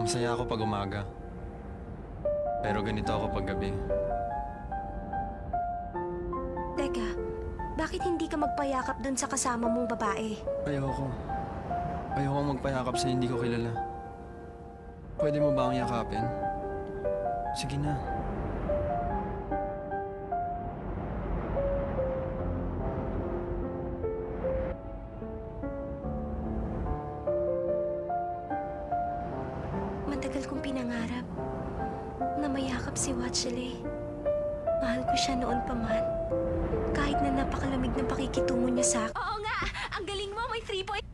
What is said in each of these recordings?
Masaya ako pag umaga. Pero ganito ako pag gabi. Teka, bakit hindi ka magpayakap dun sa kasama mong babae? Ayoko. Ayoko magpayakap sa hindi ko kilala. Pwede mo ba akong yakapin? Sige na. Matagal kong pinangarap na mayakap si Watchele. Mahal ko siya noon pa man. Kahit na napakalamig ng pakikitungo niya sa akin. Oo nga! Ang galing mo! May 3 point...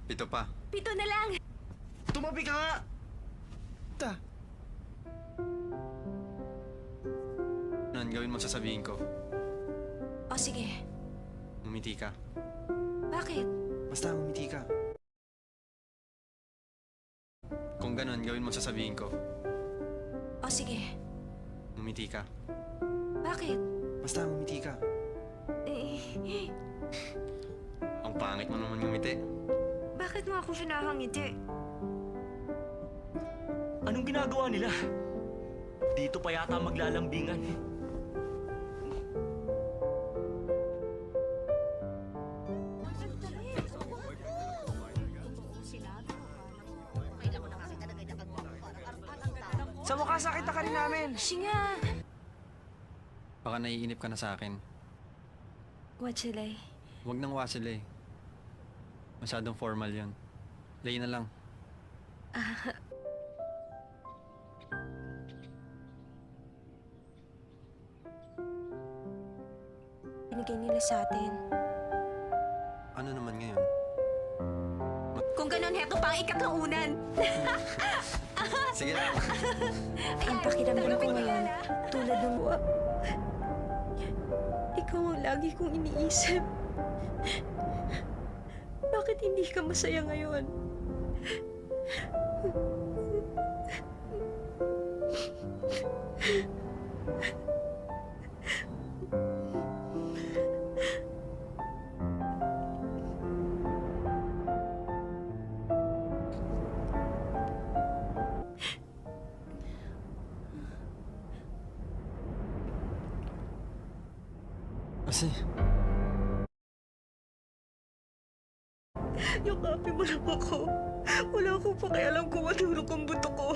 Pito pa. 7 na lang! Tumabi ka nga! Nan, gawin mo sasabihin ko. O sige, Umiti ka. bakit? Basta umiti ka. Kung ganun, gawin mo sasabihin ko. O sige, Umiti ka. bakit? Basta umiti ka. Eh, Ang pangit mo naman ngumiti. bakit mo ako pinahangiti? Anong ginagawa nila? Dito pa yata maglalambingan. Sa wakas, nakita ka rin namin. Siya nga! Baka naiinip ka na sa akin. Watchele, Huwag nang wasile. Masyadong formal yun. Lay na lang. binigay nila sa atin. Ano naman ngayon? Kung ganun, heto pa ang ikatlong unan. Sige na. Ang pakiramdam ko ngayon, tulad ng... Ikaw ang lagi kong iniisip. Bakit hindi ka masaya ngayon? Kasi, Yakapin mo lang ako. Wala akong pakialam kung matulog ang buto ko.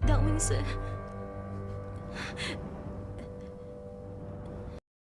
Dawin sa...